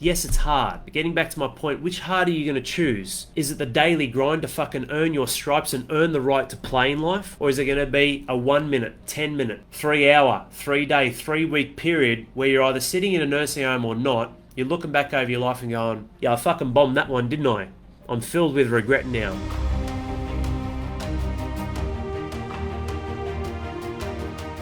Yes, it's hard, but getting back to my point, which hard are you going to choose? Is it the daily grind to fucking earn your stripes and earn the right to play in life? Or is it going to be a 1 minute, 10 minute, 3 hour, 3 day, 3 week period where you're either sitting in a nursing home or not, you're looking back over your life and going, yeah, I fucking bombed that one, didn't I? I'm filled with regret now.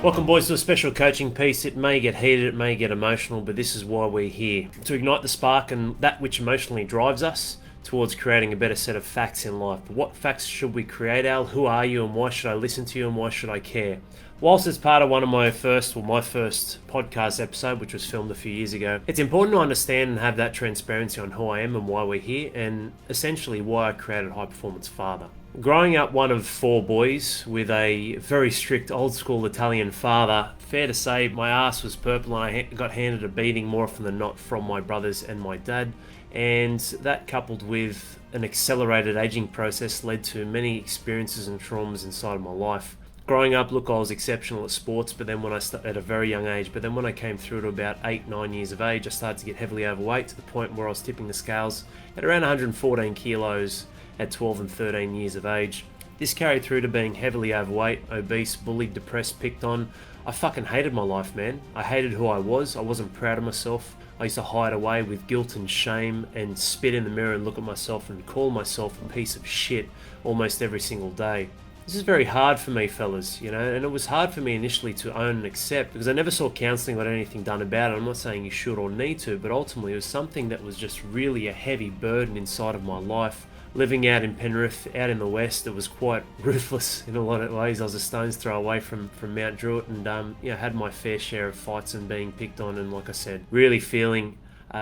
Welcome, boys, to a special coaching piece. It may get heated, it may get emotional, but this is why we're here. To ignite the spark and that which emotionally drives us towards creating a better set of facts in life. But what facts should we create, Al? Who are you and why should I listen to you and why should I care? Whilst it's part of my first podcast episode, which was filmed a few years ago, it's important to understand and have that transparency on who I am and why we're here, and essentially why I created High Performance Father. Growing up one of 4 boys with a very strict old school Italian father, fair to say my ass was purple and I got handed a beating more often than not from my brothers and my dad. And that, coupled with an accelerated aging process, led to many experiences and traumas inside of my life. Growing up, look, I was exceptional at sports, but then at a very young age, but then when I came through to about 8-9 years of age, I started to get heavily overweight to the point where I was tipping the scales at around 114 kilos at 12 and 13 years of age. This carried through to being heavily overweight, obese, bullied, depressed, picked on. I fucking hated my life, man. I hated who I was. I wasn't proud of myself. I used to hide away with guilt and shame and spit in the mirror and look at myself and call myself a piece of shit almost every single day. This is very hard for me, fellas, and it was hard for me initially to own and accept because I never saw counselling or anything done about it. I'm not saying you should or need to, but ultimately it was something that was just really a heavy burden inside of my life. Living out in Penrith, out in the west, it was quite ruthless in a lot of ways. I was a stone's throw away from Mount Druitt and had my fair share of fights and being picked on and, like I said, really feeling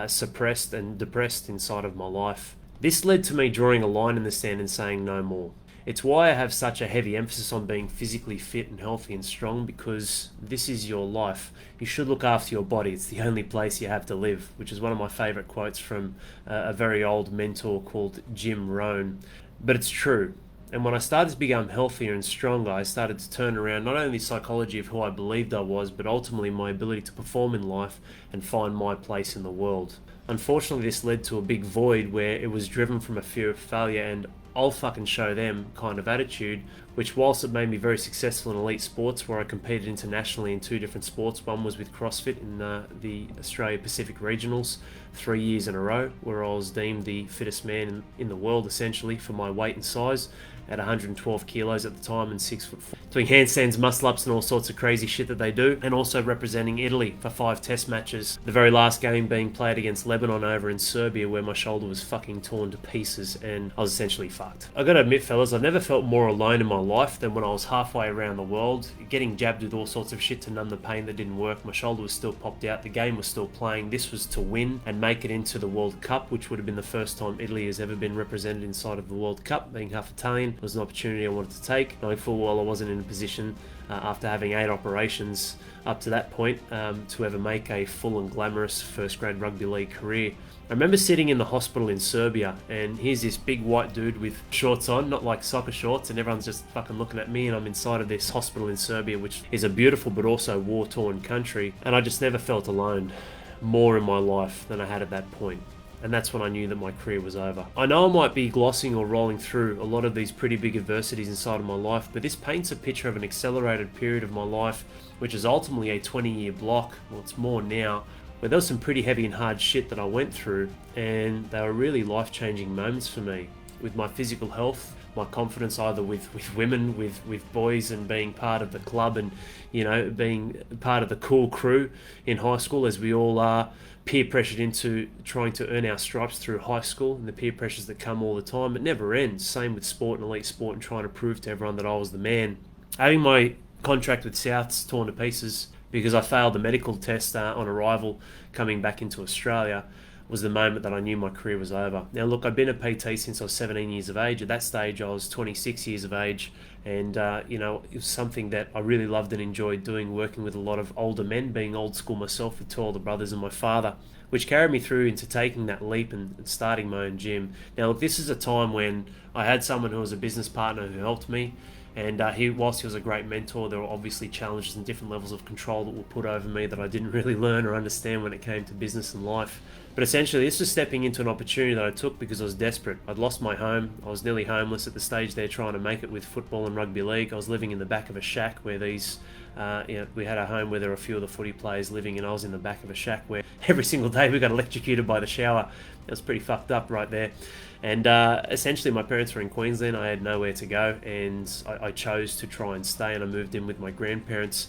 suppressed and depressed inside of my life. This led to me drawing a line in the sand and saying no more. It's why I have such a heavy emphasis on being physically fit and healthy and strong, because this is your life. You should look after your body. It's the only place you have to live, which is one of my favourite quotes from a very old mentor called Jim Rohn. But it's true. And when I started to become healthier and stronger, I started to turn around not only the psychology of who I believed I was, but ultimately my ability to perform in life and find my place in the world. Unfortunately, this led to a big void where it was driven from a fear of failure and I'll fucking show them kind of attitude, which whilst it made me very successful in elite sports where I competed internationally in 2 different sports, one was with CrossFit in the Australia Pacific Regionals 3 years in a row, where I was deemed the fittest man in the world essentially for my weight and size at 112 kilos at the time and 6'4", doing handstands, muscle-ups and all sorts of crazy shit that they do, and also representing Italy for 5 test matches, the very last game being played against Lebanon over in Serbia, where my shoulder was fucking torn to pieces and I was essentially fucked. I gotta admit, fellas, I've never felt more alone in my life than when I was halfway around the world, getting jabbed with all sorts of shit to numb the pain that didn't work. My shoulder was still popped out, the game was still playing. This was to win and make it into the World Cup, which would have been the first time Italy has ever been represented inside of the World Cup. Being half Italian, it was an opportunity I wanted to take, knowing full well I wasn't in a position after having 8 operations up to that point to ever make a full and glamorous first grade rugby league career. I remember sitting in the hospital in Serbia and here's this big white dude with shorts on, not like soccer shorts, and everyone's just fucking looking at me, and I'm inside of this hospital in Serbia, which is a beautiful but also war-torn country, and I just never felt alone more in my life than I had at that point. And that's when I knew that my career was over. I know I might be glossing or rolling through a lot of these pretty big adversities inside of my life, but this paints a picture of an accelerated period of my life, which is ultimately a 20-year block, well it's more now, where there was some pretty heavy and hard shit that I went through, and they were really life-changing moments for me, with my physical health, my confidence either with women, with boys, and being part of the club and, being part of the cool crew in high school, as we all are, peer pressured into trying to earn our stripes through high school, and the peer pressures that come all the time. It never ends. Same with sport and elite sport and trying to prove to everyone that I was the man. Having my contract with Souths torn to pieces because I failed the medical test on arrival coming back into Australia was the moment that I knew my career was over. Now look, I've been a PT since I was 17 years of age. At that stage I was 26 years of age, and it was something that I really loved and enjoyed doing, working with a lot of older men, being old school myself with 2 older brothers and my father, which carried me through into taking that leap and starting my own gym. Now look, this is a time when I had someone who was a business partner who helped me, And whilst he was a great mentor, there were obviously challenges and different levels of control that were put over me that I didn't really learn or understand when it came to business and life. But essentially, this was stepping into an opportunity that I took because I was desperate. I'd lost my home. I was nearly homeless at the stage there, trying to make it with football and rugby league. I was living in the back of a shack where we had a home where there were a few of the footy players living, and I was in the back of a shack where every single day we got electrocuted by the shower. It was pretty fucked up right there. And essentially, my parents were in Queensland. I had nowhere to go, and I chose to try and stay, and I moved in with my grandparents,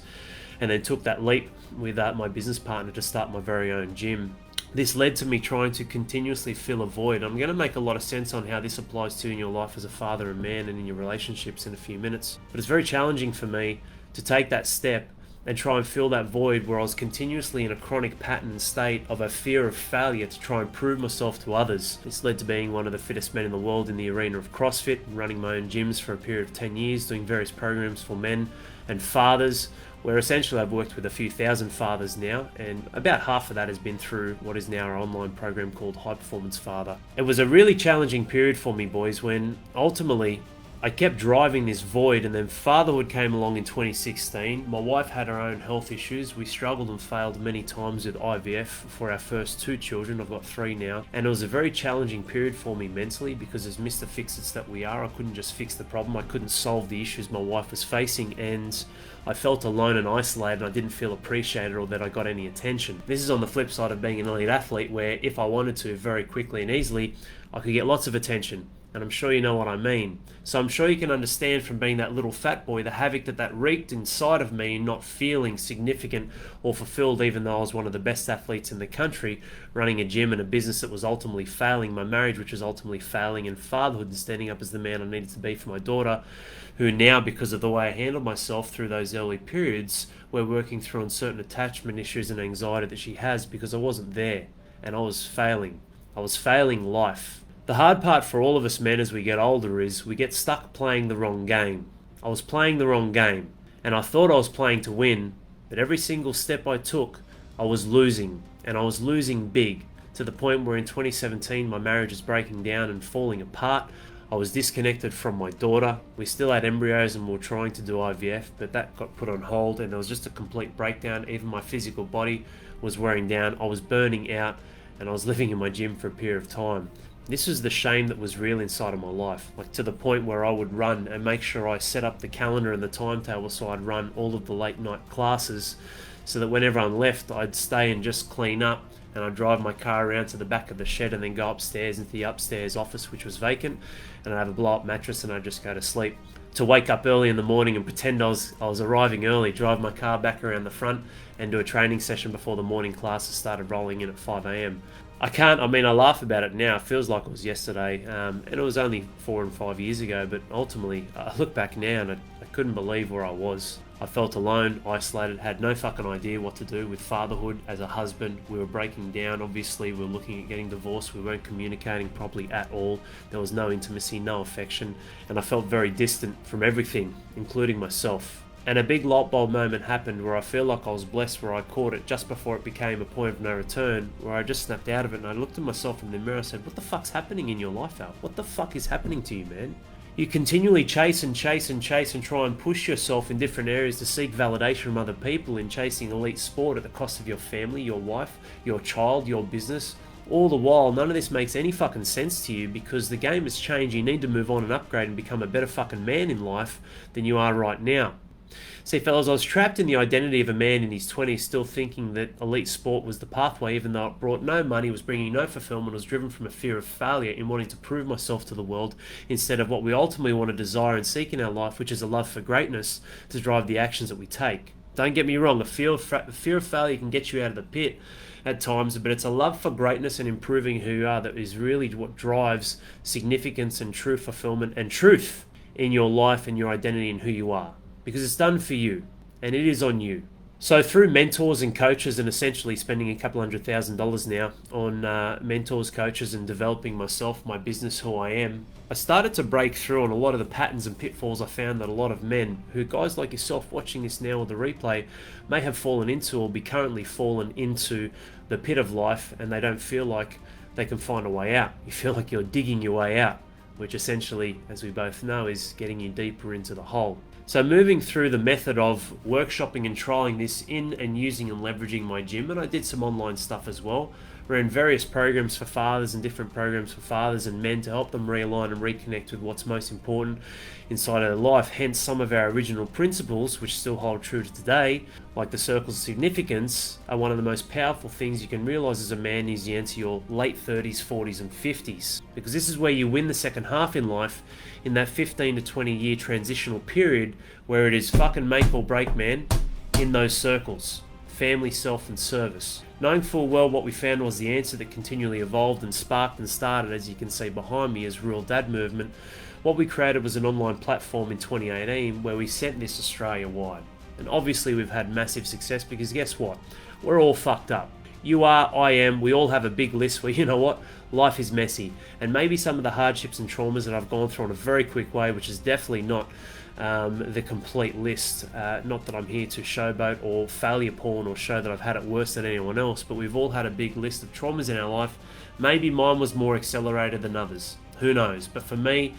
and then took that leap with my business partner to start my very own gym. This led to me trying to continuously fill a void. I'm going to make a lot of sense on how this applies to you in your life as a father and man and in your relationships in a few minutes. But it's very challenging for me to take that step and try and fill that void where I was continuously in a chronic pattern state of a fear of failure to try and prove myself to others. This led to being one of the fittest men in the world in the arena of CrossFit, running my own gyms for a period of 10 years, doing various programs for men and fathers, where essentially I've worked with a few thousand fathers now, and about half of that has been through what is now our online program called High Performance Father. It was a really challenging period for me, boys, when ultimately I kept driving this void, and then fatherhood came along in 2016. My wife had her own health issues. We struggled and failed many times with IVF for our first 2 children. I've got 3 now. And it was a very challenging period for me mentally because as Mr. Fix-Its that we are, I couldn't just fix the problem. I couldn't solve the issues my wife was facing, and I felt alone and isolated, and I didn't feel appreciated or that I got any attention. This is on the flip side of being an elite athlete, where if I wanted to very quickly and easily, I could get lots of attention. And I'm sure you know what I mean. So I'm sure you can understand from being that little fat boy the havoc that wreaked inside of me, not feeling significant or fulfilled, even though I was one of the best athletes in the country, running a gym and a business that was ultimately failing, my marriage which was ultimately failing, and fatherhood and standing up as the man I needed to be for my daughter, who now, because of the way I handled myself through those early periods, we're working through on certain attachment issues and anxiety that she has because I wasn't there and I was failing. I was failing life. The hard part for all of us men as we get older is we get stuck playing the wrong game. I was playing the wrong game, and I thought I was playing to win, but every single step I took, I was losing, and I was losing big, to the point where in 2017 my marriage was breaking down and falling apart. I was disconnected from my daughter. We still had embryos and we were trying to do IVF, but that got put on hold, and there was just a complete breakdown. Even my physical body was wearing down. I was burning out, and I was living in my gym for a period of time. This was the shame that was real inside of my life, like to the point where I would run and make sure I set up the calendar and the timetable so I'd run all of the late night classes so that when everyone left, I'd stay and just clean up, and I'd drive my car around to the back of the shed and then go upstairs into the upstairs office, which was vacant, and I'd have a blow-up mattress and I'd just go to sleep. To wake up early in the morning and pretend I was arriving early, drive my car back around the front and do a training session before the morning classes started rolling in at 5 a.m. I laugh about it now. It feels like it was yesterday, and it was only 4 and 5 years ago, but ultimately, I look back now and I couldn't believe where I was. I felt alone, isolated, had no fucking idea what to do with fatherhood as a husband. We were breaking down. Obviously, we were looking at getting divorced. We weren't communicating properly at all. There was no intimacy, no affection, and I felt very distant from everything, including myself. And a big light bulb moment happened where I feel like I was blessed, where I caught it just before it became a point of no return, where I just snapped out of it and I looked at myself in the mirror and said, what the fuck's happening in your life, Al? What the fuck is happening to you, man? You continually chase and chase and chase and try and push yourself in different areas to seek validation from other people in chasing elite sport at the cost of your family, your wife, your child, your business. All the while, none of this makes any fucking sense to you because the game has changed. You need to move on and upgrade and become a better fucking man in life than you are right now. See, fellas, I was trapped in the identity of a man in his 20s, still thinking that elite sport was the pathway, even though it brought no money, was bringing no fulfillment, was driven from a fear of failure in wanting to prove myself to the world, instead of what we ultimately want to desire and seek in our life, which is a love for greatness to drive the actions that we take. Don't get me wrong, a fear of failure can get you out of the pit at times, but it's a love for greatness and improving who you are that is really what drives significance and true fulfillment and truth in your life and your identity and who you are. Because it's done for you, and it is on you. So through mentors and coaches, and essentially spending $200,000 now on mentors, coaches, and developing myself, my business, who I am, I started to break through on a lot of the patterns and pitfalls I found that a lot of men, who guys like yourself watching this now or the replay, may have fallen into or be currently fallen into the pit of life, and they don't feel like they can find a way out. You feel like you're digging your way out. which essentially, as we both know, is getting you deeper into the hole. So moving through the method of workshopping and trialing this in and using and leveraging my gym, and I did some online stuff as well. Ran various programs for fathers and different programs for fathers and men to help them realign and reconnect with what's most important inside of their life. Hence some of our original principles, which still hold true to today, like the circles of significance, are one of the most powerful things you can realize as a man as you enter your late 30s, 40s and 50s. Because this is where you win the second half in life, in that 15 to 20 year transitional period where it is fucking make or break, man, in those circles. Family, self and service. Knowing full well what we found was the answer that continually evolved and sparked and started, as you can see behind me, as Real Dad Movement. What we created was an online platform in 2018 where we sent this Australia-wide. And obviously we've had massive success because guess what? We're all fucked up. You are, I am, we all have a big list where, you know what, life is messy. And maybe some of the hardships and traumas that I've gone through in a very quick way, which is definitely not the complete list. Not that I'm here to showboat or failure porn or show that I've had it worse than anyone else, but we've all had a big list of traumas in our life. Maybe mine was more accelerated than others. Who knows? But for me,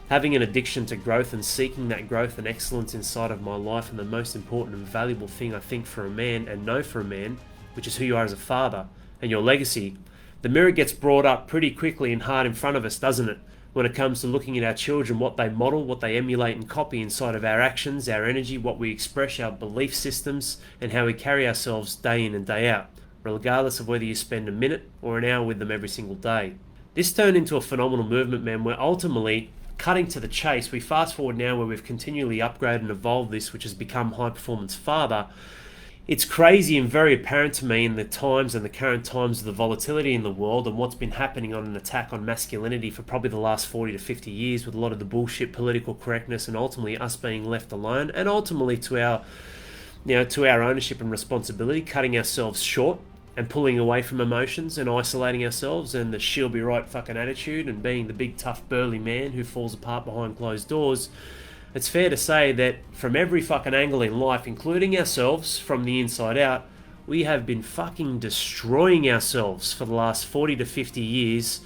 having an addiction to growth and seeking that growth and excellence inside of my life, and the most important and valuable thing I think for a man and know for a man, which is who you are as a father and your legacy, the mirror gets brought up pretty quickly and hard in front of us, doesn't it? When it comes to looking at our children, what they model, what they emulate and copy inside of our actions, our energy, what we express, our belief systems, and how we carry ourselves day in and day out, regardless of whether you spend a minute or an hour with them every single day. This turned into a phenomenal movement, man, where ultimately, cutting to the chase, we fast forward now where we've continually upgraded and evolved this, which has become High Performance Father. It's crazy and very apparent to me in the times and the current times of the volatility in the world and what's been happening on an attack on masculinity for probably the last 40 to 50 years, with a lot of the bullshit political correctness and ultimately us being left alone, and ultimately to our ownership and responsibility, cutting ourselves short and pulling away from emotions and isolating ourselves, and the she'll be right fucking attitude and being the big tough burly man who falls apart behind closed doors. It's fair to say that from every fucking angle in life, including ourselves from the inside out, we have been fucking destroying ourselves for the last 40 to 50 years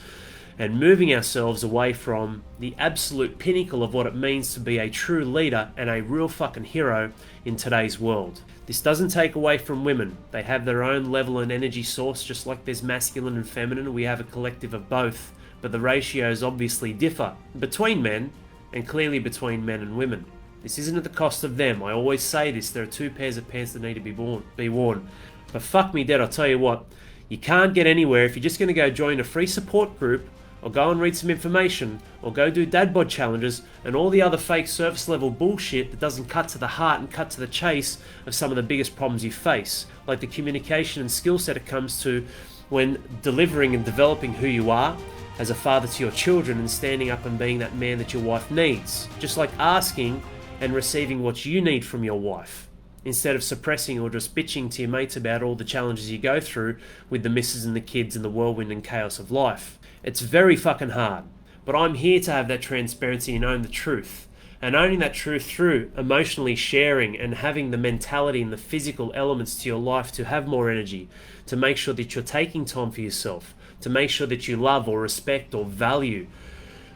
and moving ourselves away from the absolute pinnacle of what it means to be a true leader and a real fucking hero in today's world. This doesn't take away from women. They have their own level and energy source, just like there's masculine and feminine. We have a collective of both, but the ratios obviously differ between men and clearly between men and women. This isn't at the cost of them. I always say this, there are two pairs of pants that need to be worn. But fuck me dead, I'll tell you what, you can't get anywhere if you're just going to go join a free support group or go and read some information or go do dad bod challenges and all the other fake surface level bullshit that doesn't cut to the heart and cut to the chase of some of the biggest problems you face, like the communication and skill set it comes to when delivering and developing who you are as a father to your children and standing up and being that man that your wife needs. Just like asking and receiving what you need from your wife, instead of suppressing or just bitching to your mates about all the challenges you go through with the missus and the kids and the whirlwind and chaos of life. It's very fucking hard, but I'm here to have that transparency and own the truth. And owning that truth through emotionally sharing and having the mentality and the physical elements to your life to have more energy, to make sure that you're taking time for yourself, to make sure that you love or respect or value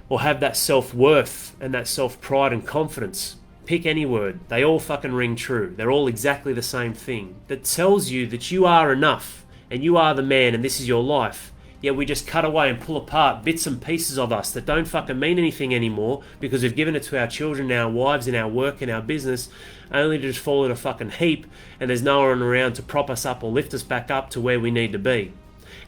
or have that self-worth and that self-pride and confidence. Pick any word. They all fucking ring true. They're all exactly the same thing. That tells you that you are enough and you are the man and this is your life. Yet we just cut away and pull apart bits and pieces of us that don't fucking mean anything anymore because we've given it to our children, our wives, and our work and our business, only to just fall in a fucking heap and there's no one around to prop us up or lift us back up to where we need to be.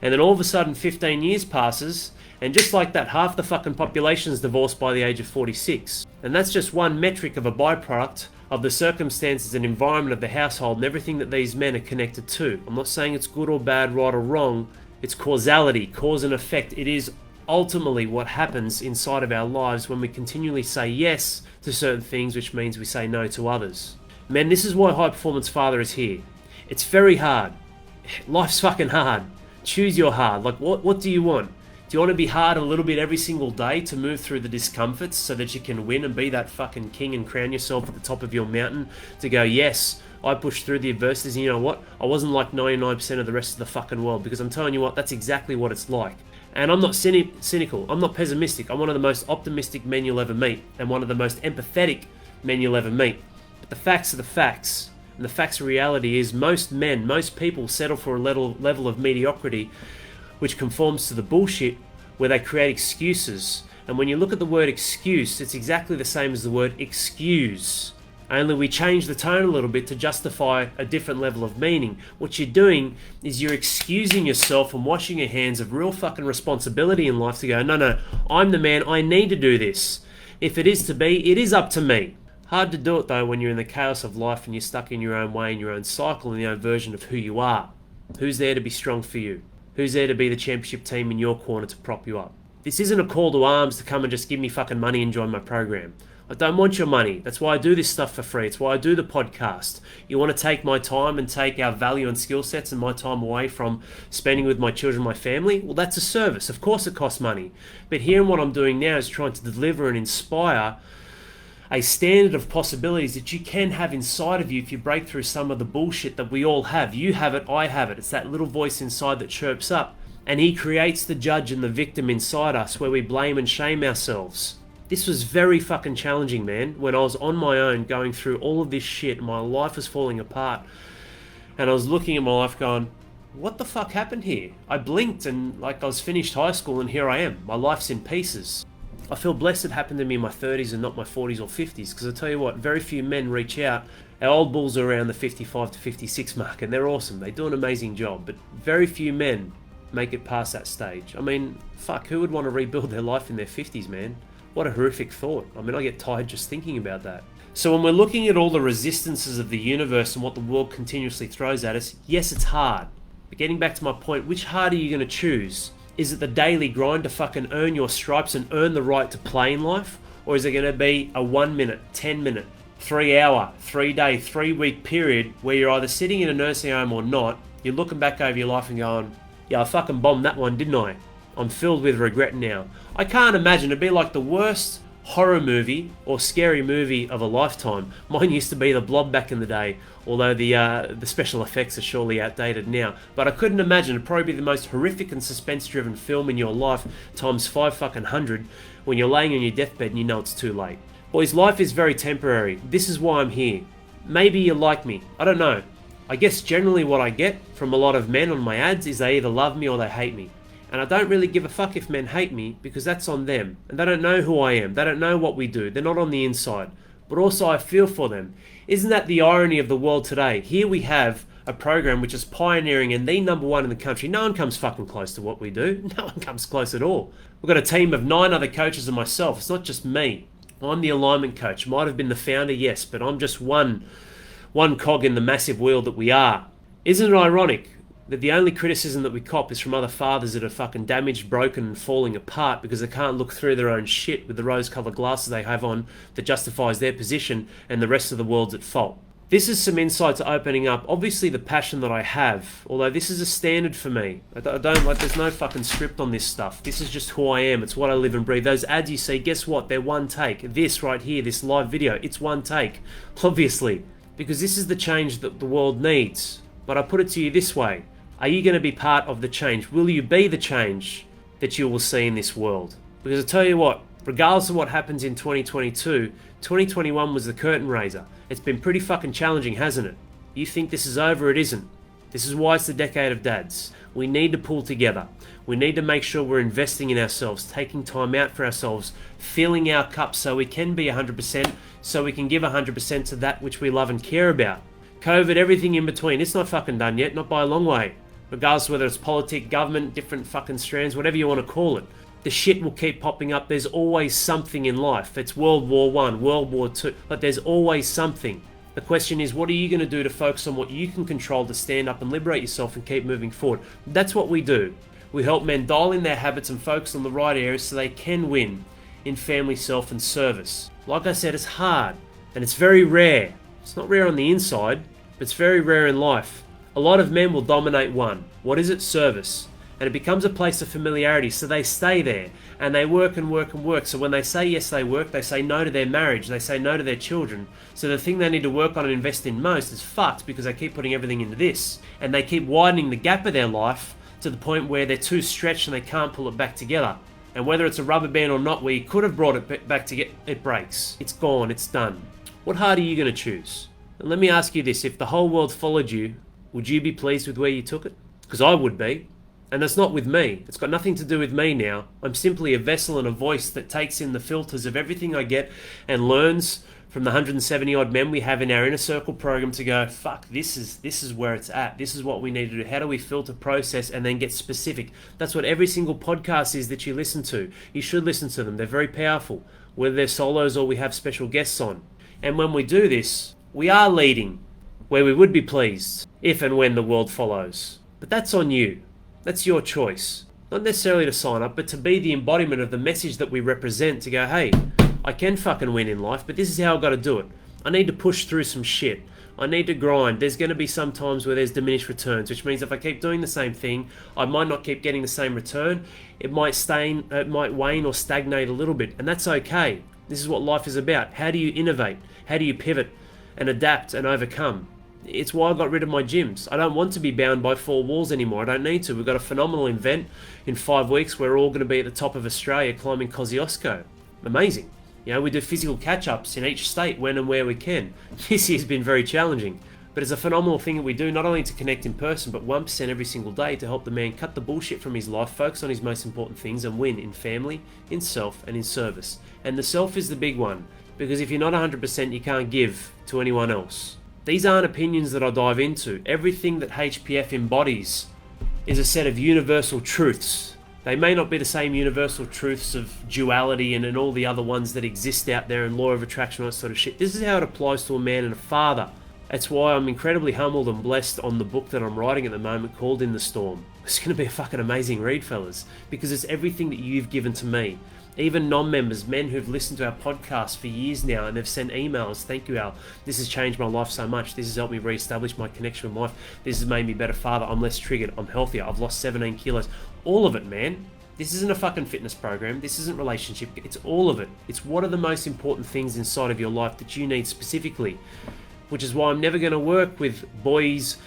And then all of a sudden 15 years passes and just like that, half the fucking population is divorced by the age of 46. And that's just one metric of a byproduct of the circumstances and environment of the household and everything that these men are connected to. I'm not saying it's good or bad, right or wrong. It's causality, cause and effect. It is ultimately what happens inside of our lives when we continually say yes to certain things, which means we say no to others. Man, this is why High Performance Father is here. It's very hard. Life's fucking hard. Choose your hard. Like, what do you want? Do you want to be hard a little bit every single day to move through the discomforts so that you can win and be that fucking king and crown yourself at the top of your mountain to go, yes, I pushed through the adversities, and you know what? I wasn't like 99% of the rest of the fucking world, because I'm telling you what, that's exactly what it's like. And I'm not cynical, I'm not pessimistic. I'm one of the most optimistic men you'll ever meet, and one of the most empathetic men you'll ever meet. But the facts are the facts, and the facts of reality is most men, most people settle for a level of mediocrity which conforms to the bullshit where they create excuses. And when you look at the word excuse, it's exactly the same as the word excuse. Only we change the tone a little bit to justify a different level of meaning. What you're doing is you're excusing yourself and washing your hands of real fucking responsibility in life to go, no, I'm the man, I need to do this. If it is to be, it is up to me. Hard to do it though when you're in the chaos of life and you're stuck in your own way, in your own cycle, in your own version of who you are. Who's there to be strong for you? Who's there to be the championship team in your corner to prop you up? This isn't a call to arms to come and just give me fucking money and join my program. I don't want your money. That's why I do this stuff for free. It's why I do the podcast. You want to take my time and take our value and skill sets and my time away from spending with my children and my family? Well, that's a service. Of course it costs money. But here what I'm doing now is trying to deliver and inspire a standard of possibilities that you can have inside of you if you break through some of the bullshit that we all have. You have it, I have it. It's that little voice inside that chirps up. And he creates the judge and the victim inside us where we blame and shame ourselves. This was very fucking challenging, man, when I was on my own going through all of this shit and my life was falling apart. And I was looking at my life going, what the fuck happened here? I blinked and like I was finished high school and here I am. My life's in pieces. I feel blessed it happened to me in my 30s and not my 40s or 50s, because I tell you what, very few men reach out. Our old bulls are around the 55 to 56 mark and they're awesome. They do an amazing job, but very few men make it past that stage. I mean, fuck, who would want to rebuild their life in their 50s, man? What a horrific thought. I mean, I get tired just thinking about that. So when we're looking at all the resistances of the universe and what the world continuously throws at us, yes, it's hard. But getting back to my point, which hard are you going to choose? Is it the daily grind to fucking earn your stripes and earn the right to play in life? Or is it going to be a 1 minute, 10 minute, 3 hour, 3 day, 3 week period where you're either sitting in a nursing home or not, you're looking back over your life and going, yeah, I fucking bombed that one, didn't I? I'm filled with regret now. I can't imagine. It'd be like the worst horror movie or scary movie of a lifetime. Mine used to be The Blob back in the day, although the special effects are surely outdated now. But I couldn't imagine. It'd probably be the most horrific and suspense-driven film in your life times 500 when you're laying on your deathbed and you know it's too late. Boys, life is very temporary. This is why I'm here. Maybe you like me. I don't know. I guess generally what I get from a lot of men on my ads is they either love me or they hate me. And I don't really give a fuck if men hate me, because that's on them. And they don't know who I am. They don't know what we do. They're not on the inside. But also I feel for them. Isn't that the irony of the world today? Here we have a program which is pioneering and the #1 in the country. No one comes fucking close to what we do. No one comes close at all. We've got a team of 9 other coaches and myself. It's not just me. I'm the alignment coach. Might have been the founder, yes, but I'm just one cog in the massive wheel that we are. Isn't it ironic that the only criticism that we cop is from other fathers that are fucking damaged, broken and falling apart because they can't look through their own shit with the rose-coloured glasses they have on that justifies their position and the rest of the world's at fault? This is some insight to opening up, obviously, the passion that I have, although this is a standard for me. I don't like, there's no fucking script on this stuff. This is just who I am. It's what I live and breathe. Those ads you see, guess what? They're one take. This right here, this live video, it's one take, obviously, because this is the change that the world needs. But I put it to you this way. Are you going to be part of the change? Will you be the change that you will see in this world? Because I tell you what, regardless of what happens in 2022, 2021 was the curtain raiser. It's been pretty fucking challenging, hasn't it? You think this is over, it isn't. This is why it's the decade of dads. We need to pull together. We need to make sure we're investing in ourselves, taking time out for ourselves, filling our cups so we can be 100%, so we can give 100% to that which we love and care about. COVID, everything in between, it's not fucking done yet, not by a long way. Regardless of whether it's politics, government, different fucking strands, whatever you want to call it. The shit will keep popping up. There's always something in life. It's World War I, World War II, but there's always something. The question is, what are you going to do to focus on what you can control to stand up and liberate yourself and keep moving forward? That's what we do. We help men dial in their habits and focus on the right areas so they can win in family, self and service. Like I said, it's hard and it's very rare. It's not rare on the inside, but it's very rare in life. A lot of men will dominate one. What is it? Service. And it becomes a place of familiarity, so they stay there and they work and work and work. So when they say yes, they work, they say no to their marriage, they say no to their children. So the thing they need to work on and invest in most is fucked because they keep putting everything into this. And they keep widening the gap of their life to the point where they're too stretched and they can't pull it back together. And whether it's a rubber band or not, where you could have brought it back together, it breaks. It's gone, it's done. What heart are you going to choose? And let me ask you this, if the whole world followed you, would you be pleased with where you took it? Because I would be. And it's not with me. It's got nothing to do with me now. I'm simply a vessel and a voice that takes in the filters of everything I get and learns from the 170 odd men we have in our inner circle program to go, fuck, this is where it's at. This is what we need to do. How do we filter, process, and then get specific? That's what every single podcast is that you listen to. You should listen to them. They're very powerful, whether they're solos or we have special guests on. And when we do this, we are leading where we would be pleased if and when the world follows. But that's on you. That's your choice. Not necessarily to sign up, but to be the embodiment of the message that we represent, to go, hey, I can fucking win in life, but this is how I've got to do it. I need to push through some shit. I need to grind. There's going to be some times where there's diminished returns, which means if I keep doing the same thing, I might not keep getting the same return. It might wane or stagnate a little bit, and that's okay. This is what life is about. How do you innovate? How do you pivot and adapt and overcome? It's why I got rid of my gyms. I don't want to be bound by four walls anymore. I don't need to. We've got a phenomenal event in 5 weeks. We're all going to be at the top of Australia climbing Kosciuszko. Amazing. You know, we do physical catch-ups in each state when and where we can. This year's been very challenging. But it's a phenomenal thing that we do, not only to connect in person, but 1% every single day to help the man cut the bullshit from his life, focus on his most important things, and win in family, in self, and in service. And the self is the big one, because if you're not 100%, you can't give to anyone else. These aren't opinions that I dive into. Everything that HPF embodies is a set of universal truths. They may not be the same universal truths of duality and all the other ones that exist out there and law of attraction and that sort of shit. This is how it applies to a man and a father. That's why I'm incredibly humbled and blessed on the book that I'm writing at the moment called In the Storm. It's going to be a fucking amazing read, fellas, because it's everything that you've given to me. Even non-members, men who've listened to our podcast for years now and they've sent emails, thank you Al, this has changed my life so much, this has helped me re-establish my connection with life, this has made me a better father, I'm less triggered, I'm healthier, I've lost 17 kilos, all of it, man. This isn't a fucking fitness program, this isn't relationship, it's all of it. It's what are the most important things inside of your life that you need specifically, which is why I'm never going to work with boys,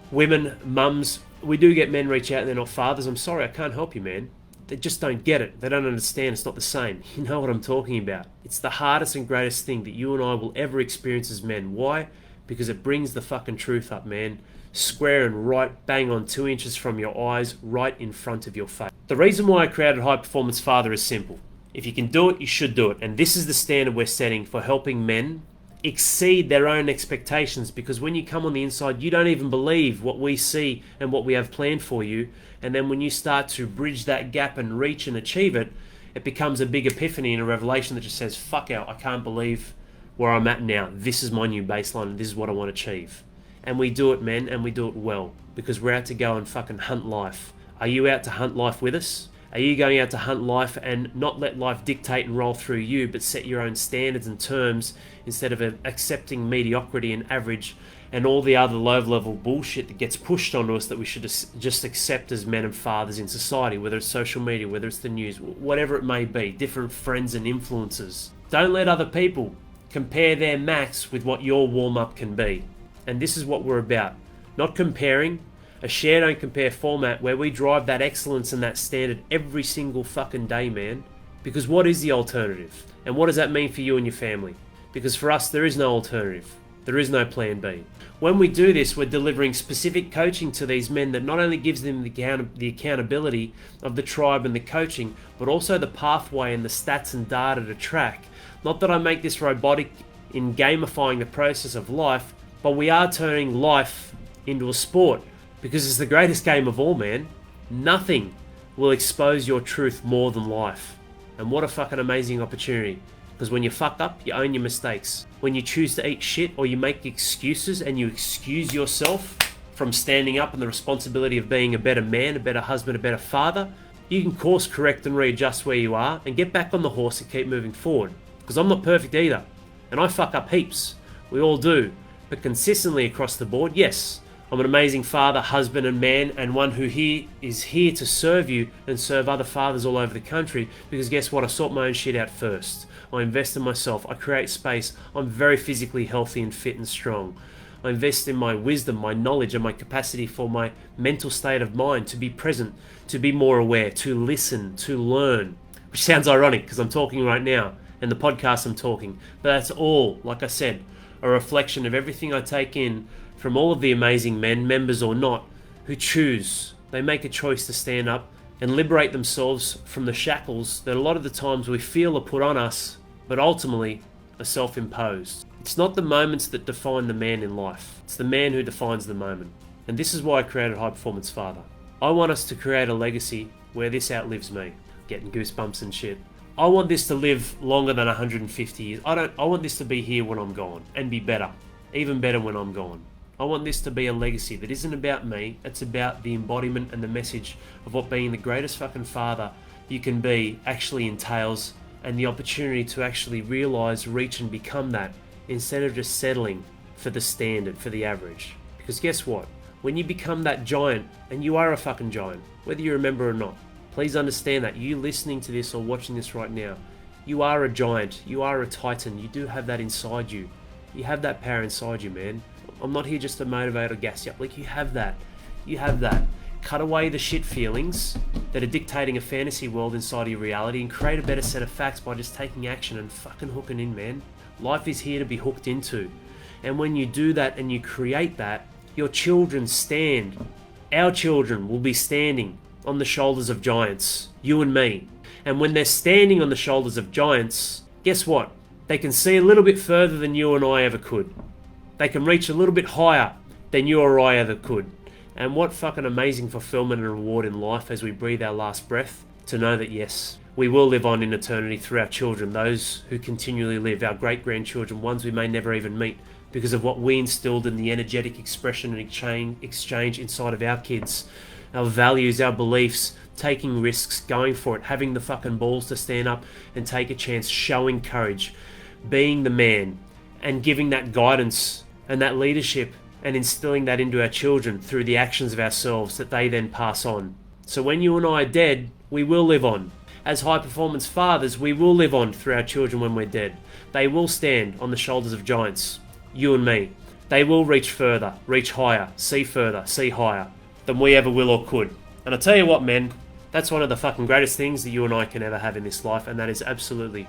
women, mums. We do get men reach out and they're not fathers. I'm sorry, I can't help you, man. They just don't get it. They don't understand. It's not the same. You know what I'm talking about. It's the hardest and greatest thing that you and I will ever experience as men. Why? Because it brings the fucking truth up, man. Square and right, bang on 2 inches from your eyes, right in front of your face. The reason why I created High Performance Father is simple. If you can do it, you should do it. And this is the standard we're setting for helping men exceed their own expectations, because when you come on the inside, you don't even believe what we see and what we have planned for you. And then when you start to bridge that gap and reach and achieve it, it becomes a big epiphany and a revelation that just says, fuck out, I can't believe where I'm at now. This is my new baseline. This is what I want to achieve. And we do it, men, and we do it well, because we're out to go and fucking hunt life. Are you out to hunt life with us? Are you going out to hunt life and not let life dictate and roll through you, but set your own standards and terms instead of accepting mediocrity and average and all the other low-level bullshit that gets pushed onto us that we should just accept as men and fathers in society, whether it's social media, whether it's the news, whatever it may be, different friends and influences. Don't let other people compare their max with what your warm-up can be. And this is what we're about. Not comparing. A share don't compare format where we drive that excellence and that standard every single fucking day, man. Because what is the alternative? And what does that mean for you and your family? Because for us, there is no alternative. There is no plan B. When we do this, we're delivering specific coaching to these men that not only gives them the accountability of the tribe and the coaching, but also the pathway and the stats and data to track. Not that I make this robotic in gamifying the process of life, but we are turning life into a sport. Because it's the greatest game of all, man. Nothing will expose your truth more than life. And what a fucking amazing opportunity. Because when you fuck up, you own your mistakes. When you choose to eat shit or you make excuses and you excuse yourself from standing up and the responsibility of being a better man, a better husband, a better father, you can course correct and readjust where you are and get back on the horse and keep moving forward. Because I'm not perfect either. And I fuck up heaps. We all do. But consistently across the board, yes. I'm an amazing father, husband and man, and one who is here to serve you and serve other fathers all over the country, because guess what? I sort my own shit out first. I invest in myself. I create space. I'm very physically healthy and fit and strong. I invest in my wisdom, my knowledge, and my capacity for my mental state of mind to be present, to be more aware, to listen, to learn. Which sounds ironic because I'm talking right now, and the podcast I'm talking. But that's all, like I said, a reflection of everything I take in from all of the amazing men, members or not, who choose. They make a choice to stand up and liberate themselves from the shackles that a lot of the times we feel are put on us, but ultimately are self-imposed. It's not the moments that define the man in life. It's the man who defines the moment. And this is why I created High Performance Father. I want us to create a legacy where this outlives me. Getting goosebumps and shit. I want this to live longer than 150 years. I want this to be here when I'm gone and be better. Even better when I'm gone. I want this to be a legacy that isn't about me. It's about the embodiment and the message of what being the greatest fucking father you can be actually entails, and the opportunity to actually realise, reach and become that instead of just settling for the standard, for the average. Because guess what? When you become that giant, and you are a fucking giant, whether you remember or not, please understand that you listening to this or watching this right now, you are a giant, you are a titan, you do have that inside you. You have that power inside you, man. I'm not here just to motivate or gas you up. Like, you have that. You have that. Cut away the shit feelings that are dictating a fantasy world inside of your reality and create a better set of facts by just taking action and fucking hooking in, man. Life is here to be hooked into. And when you do that and you create that, your children stand. Our children will be standing on the shoulders of giants. You and me. And when they're standing on the shoulders of giants, guess what? They can see a little bit further than you and I ever could. They can reach a little bit higher than you or I ever could. And what fucking amazing fulfillment and reward in life as we breathe our last breath to know that yes, we will live on in eternity through our children, those who continually live, our great-grandchildren, ones we may never even meet, because of what we instilled in the energetic expression and exchange inside of our kids, our values, our beliefs, taking risks, going for it, having the fucking balls to stand up and take a chance, showing courage, being the man, and giving that guidance and that leadership and instilling that into our children through the actions of ourselves that they then pass on. So when you and I are dead, we will live on. As high performance fathers, we will live on through our children when we're dead. They will stand on the shoulders of giants, you and me. They will reach further, reach higher, see further, see higher than we ever will or could. And I tell you what, men, that's one of the fucking greatest things that you and I can ever have in this life, and that is absolutely